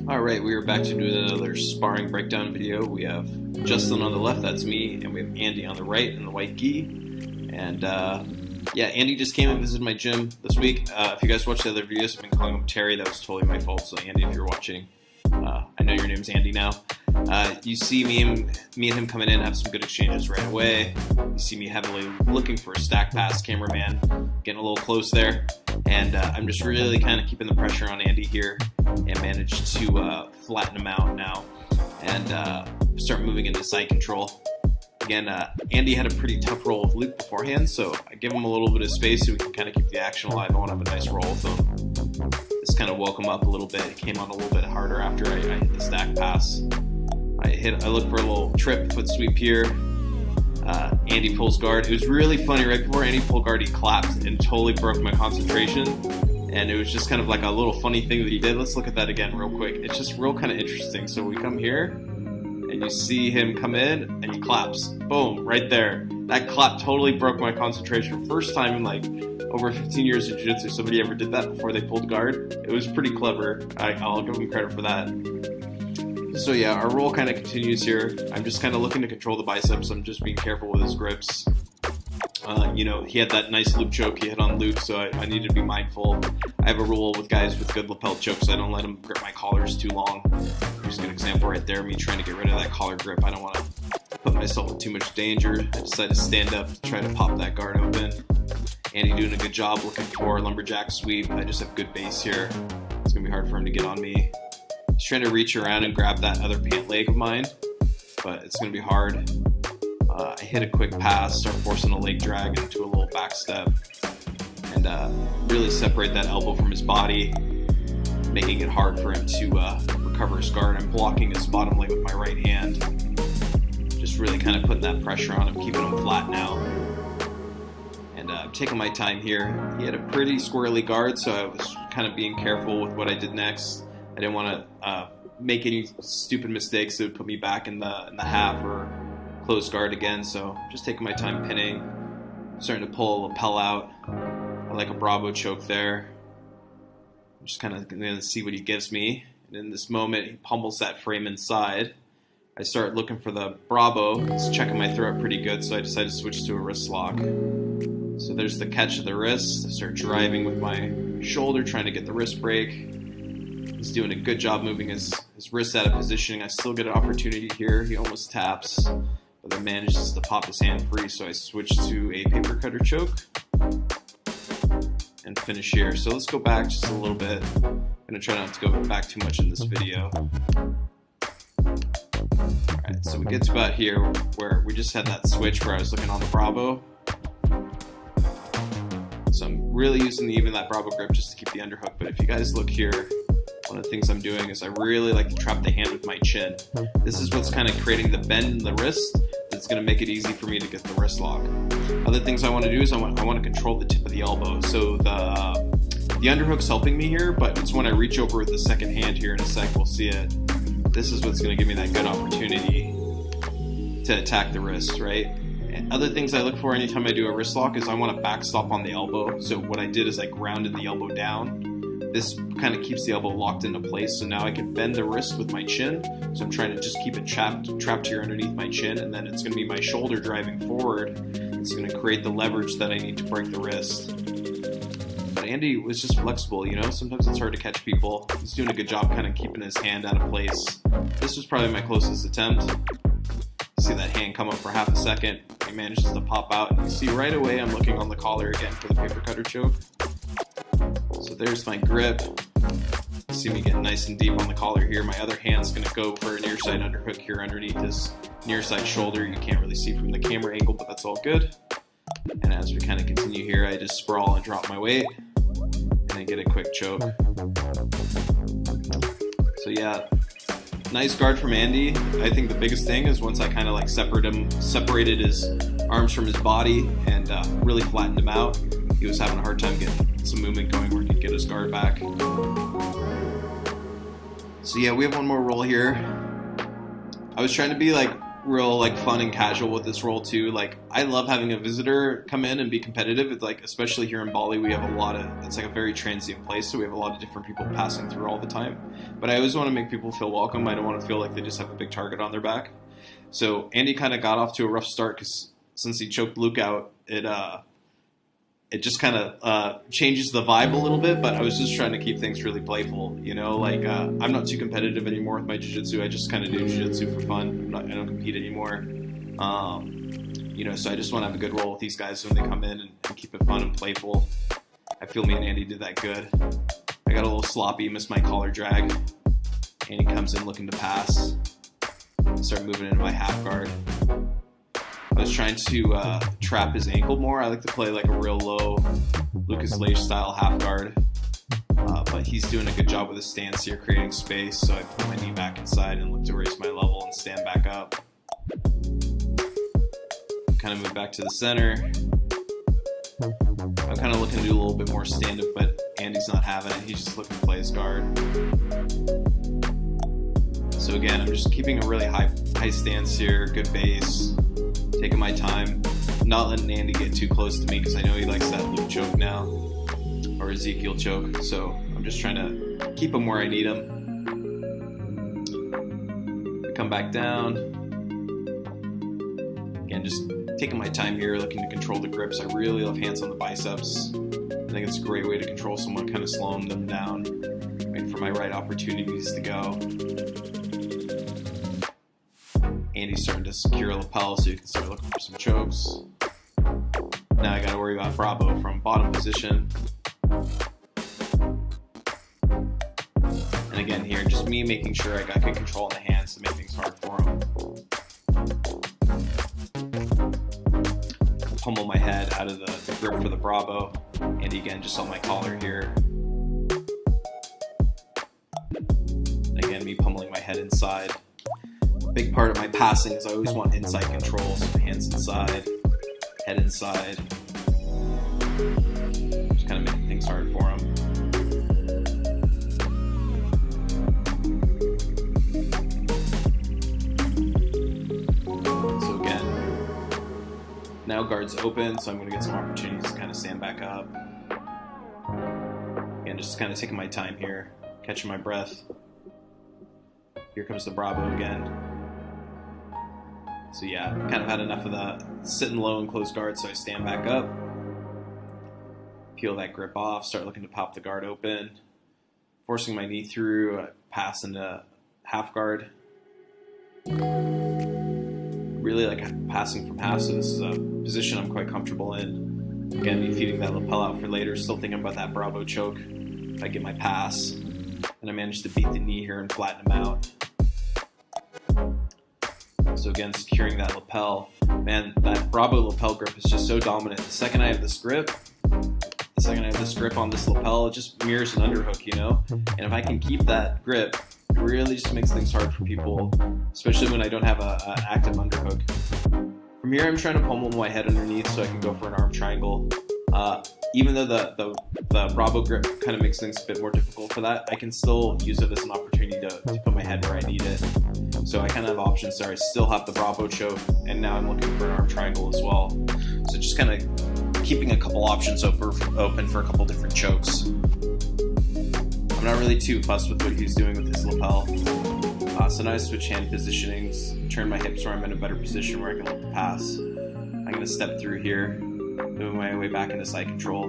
Alright, we are back to doing another sparring breakdown video. We have Justin on the left, that's me, and we have Andy on the right in the white gi. And yeah, Andy just came and visited my gym this week. If you guys watched the other videos, I've been calling him Terry. That was totally my fault. So Andy, if you're watching, I know your name's Andy now. You see me and him coming in, have some good exchanges right away. You see me heavily looking for a stack pass, cameraman, getting a little close there. And I'm just really kind of keeping the pressure on Andy here and managed to flatten him out now and start moving into side control. Again, Andy had a pretty tough roll of loop beforehand, so I give him a little bit of space so we can kind of keep the action alive. I want to have a nice roll with him. Just kind of woke him up a little bit. It came on a little bit harder after I hit the stack pass. I look for a little trip, foot sweep here. Andy pulls guard. It was really funny. Right before Andy pulled guard, he clapped and totally broke my concentration. And it was just kind of like a little funny thing that he did. Let's look at that again real quick. It's just real kind of interesting. So we come here, and you see him come in, and he claps. Boom, right there. That clap totally broke my concentration. First time in like over 15 years of jiu-jitsu somebody ever did that before they pulled guard. It was pretty clever. I'll give him credit for that. So yeah, our roll kind of continues here. I'm just kind of looking to control the biceps. I'm just being careful with his grips. He had that nice loop choke. He hit on loop, so I need to be mindful. I have a rule with guys with good lapel chokes. I don't let them grip my collars too long. Here's a good example right there, me trying to get rid of that collar grip. I don't want to put myself in too much danger. I decided to stand up to try to pop that guard open. Andy doing a good job looking for a lumberjack sweep. I just have good base here. It's going to be hard for him to get on me. He's trying to reach around and grab that other pant leg of mine, but it's going to be hard. I hit a quick pass, start forcing a leg drag into a little back step, and really separate that elbow from his body, making it hard for him to recover his guard. I'm blocking his bottom leg with my right hand, just really kind of putting that pressure on him, keeping him flat now. And I'm taking my time here. He had a pretty squirrely guard, so I was kind of being careful with what I did next. I didn't want to make any stupid mistakes that would put me back in the half or close guard again, so just taking my time pinning, starting to pull a lapel out. I like a Bravo choke there. I'm just kind of going to see what he gives me. And in this moment, he pummels that frame inside. I start looking for the Bravo. It's checking my throat pretty good, so I decided to switch to a wrist lock. So there's the catch of the wrist. I start driving with my shoulder, trying to get the wrist break. He's doing a good job moving his wrist out of positioning. I still get an opportunity here. He almost taps, but then manages to pop his hand free, so I switch to a paper cutter choke and finish here. So let's go back just a little bit. I'm going to try not to go back too much in this video. Alright, so we get to about here where we just had that switch where I was looking on the Bravo. So I'm really using even that Bravo grip just to keep the underhook, but if you guys look here, one of the things I'm doing is I really like to trap the hand with my chin. This is what's kind of creating the bend in the wrist that's going to make it easy for me to get the wrist lock. Other things I want to do is I want to control the tip of the elbow. So the underhook's helping me here, but it's when I reach over with the second hand here in a sec, we'll see it. This is what's going to give me that good opportunity to attack the wrist, right? And other things I look for anytime I do a wrist lock is I want to backstop on the elbow. So what I did is I grounded the elbow down. This kind of keeps the elbow locked into place, so now I can bend the wrist with my chin. So I'm trying to just keep it trapped here underneath my chin, and then it's going to be my shoulder driving forward. It's going to create the leverage that I need to break the wrist. But Andy was just flexible, Sometimes it's hard to catch people. He's doing a good job kind of keeping his hand out of place. This was probably my closest attempt. See that hand come up for half a second. He manages to pop out, and you see right away I'm looking on the collar again for the paper cutter choke. So there's my grip. You see me get nice and deep on the collar here. My other hand's going to go for a near side underhook here underneath his near side shoulder. You can't really see from the camera angle, but that's all good. And as we kind of continue here, I just sprawl and drop my weight and then get a quick choke. So yeah, nice guard from Andy. I think the biggest thing is once I kind of like separated his arms from his body and really flattened him out, he was having a hard time getting some movement going where he could get his guard back. So yeah, we have one more roll here. I was trying to be like real like fun and casual with this role too. Like I love having a visitor come in and be competitive. It's like, especially here in Bali, we have it's like a very transient place, so we have a lot of different people passing through all the time. But I always want to make people feel welcome. I don't want to feel like they just have a big target on their back. So Andy kind of got off to a rough start because since he choked Luke out, it just kind of changes the vibe a little bit, but I was just trying to keep things really playful, you know, like I'm not too competitive anymore with my jiu-jitsu. I just kind of do jiu-jitsu for fun. I don't compete anymore. You know, so I just want to have a good roll with these guys when they come in and keep it fun and playful. I feel me and Andy did that good. I got a little sloppy, missed my collar drag. Andy comes in looking to pass. Start moving into my half guard. I was trying to trap his ankle more. I like to play like a real low Lucas Lage style half guard. But he's doing a good job with his stance here, creating space. So I put my knee back inside and look to raise my level and stand back up. Kind of move back to the center. I'm kind of looking to do a little bit more stand-up, but Andy's not having it. He's just looking to play his guard. So again, I'm just keeping a really high stance here, good base. Taking my time, not letting Andy get too close to me because I know he likes that Luke choke now, or Ezekiel choke, so I'm just trying to keep him where I need him. Come back down. Again, just taking my time here, looking to control the grips. I really love hands on the biceps. I think it's a great way to control someone, kind of slowing them down, waiting for my right opportunities to go. Andy's starting to secure a lapel, so you can start looking for some chokes. Now I got to worry about Bravo from bottom position. And again here, just me making sure I got good control on the hands to make things hard for him. Pummel my head out of the grip for the Bravo. Andy again just on my collar here. Again, me pummeling my head inside. Big part of my passing is I always want inside control, so hands inside, head inside. Just kind of making things hard for him. So again, now guard's open, so I'm going to get some opportunities to kind of stand back up. Again, just kind of taking my time here, catching my breath. Here comes the Bravo again. So yeah, kind of had enough of the sitting low and close guard, so I stand back up, peel that grip off, start looking to pop the guard open, forcing my knee through, pass into half guard. Really like passing from half, so this is a position I'm quite comfortable in. Again, me feeding that lapel out for later, still thinking about that Bravo choke. I get my pass, and I managed to beat the knee here and flatten him out. So again, securing that lapel. Man, that Bravo lapel grip is just so dominant. The second I have this grip on this lapel, it just mirrors an underhook, you know? And if I can keep that grip, it really just makes things hard for people, especially when I don't have an active underhook. From here, I'm trying to pummel my head underneath so I can go for an arm triangle. Even though the Bravo grip kind of makes things a bit more difficult for that, I can still use it as an opportunity to put my head where I need it. So I kind of have options there. I still have the Bravo choke, and now I'm looking for an arm triangle as well. So just kind of keeping a couple options open for a couple different chokes. I'm not really too fussed with what he's doing with his lapel. So now I switch hand positionings, turn my hips where I'm in a better position where I can look to pass. I'm going to step through here, moving my way back into side control.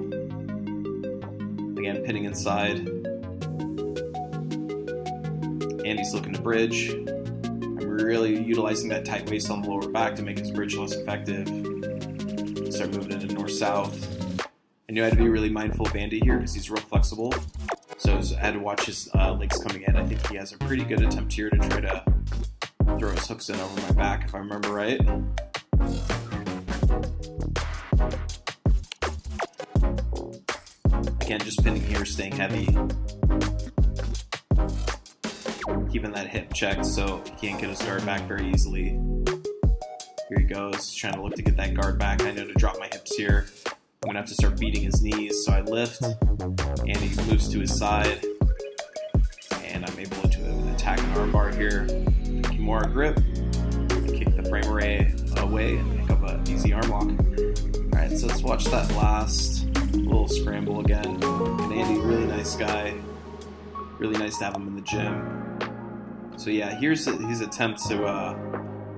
Again, pinning inside. Andy's looking to bridge. I'm really utilizing that tight waist on the lower back to make his bridge less effective. Start moving into north-south. I knew I had to be really mindful of Andy here because he's real flexible. So I had to watch his legs coming in. I think he has a pretty good attempt here to try to throw his hooks in over my back, if I remember right. Again, just pinning here, staying heavy. Keeping that hip checked so he can't get his guard back very easily. Here he goes, trying to look to get that guard back. I know to drop my hips here. I'm going to have to start beating his knees, so I lift, and he moves to his side, and I'm able to attack an armbar here. Kimura grip, kick the the frame array away and pick up an easy arm lock. Alright, so let's watch that last little scramble again. And Andy, really nice guy. Really nice to have him in the gym. So yeah, here's his attempt to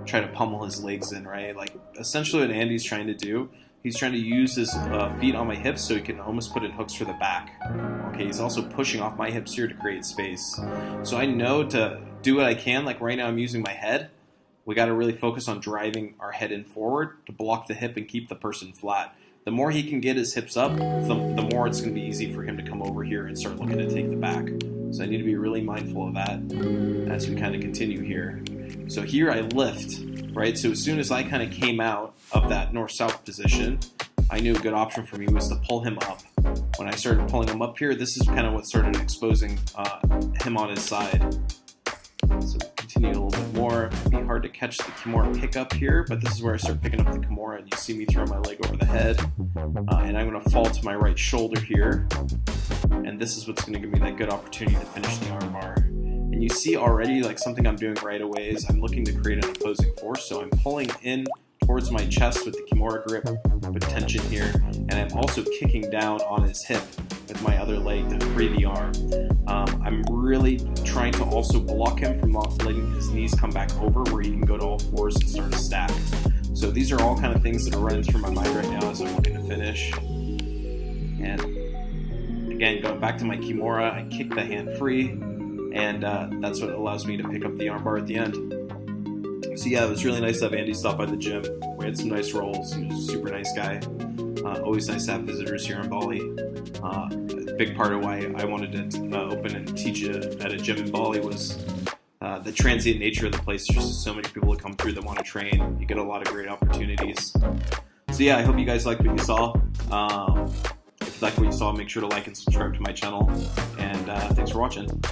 try to pummel his legs in, right? Like, essentially what Andy's trying to do, he's trying to use his feet on my hips so he can almost put in hooks for the back. Okay, he's also pushing off my hips here to create space. So I know to do what I can, like right now I'm using my head. We got to really focus on driving our head in forward to block the hip and keep the person flat. The more he can get his hips up, the more it's going to be easy for him to come over here and start looking to take the back. So I need to be really mindful of that as we kind of continue here. So here I lift, right? So as soon as I kind of came out of that north-south position, I knew a good option for me was to pull him up. When I started pulling him up here, this is kind of what started exposing him on his side. So continue a little bit more. It'd be hard to catch the Kimura pickup here, but this is where I start picking up the Kimura, and you see me throw my leg over the head. And I'm going to fall to my right shoulder here. And this is what's going to give me that good opportunity to finish the armbar. And you see already, like, something I'm doing right away is I'm looking to create an opposing force. So I'm pulling in towards my chest with the Kimura grip with tension here. And I'm also kicking down on his hip with my other leg to free the arm. I'm really trying to also block him from not letting his knees come back over where he can go to all fours and start a stack. So these are all kind of things that are running through my mind right now as I'm looking to finish. And again, going back to my Kimura, I kick the hand free, and that's what allows me to pick up the armbar at the end. So yeah, it was really nice to have Andy stop by the gym. We had some nice rolls. He was a super nice guy. Always nice to have visitors here in Bali. A big part of why I wanted to open and teach at a gym in Bali was the transient nature of the place. There's just so many people that come through that want to train. You get a lot of great opportunities. So yeah, I hope you guys liked what you saw. If you liked what you saw, make sure to like and subscribe to my channel. And thanks for watching.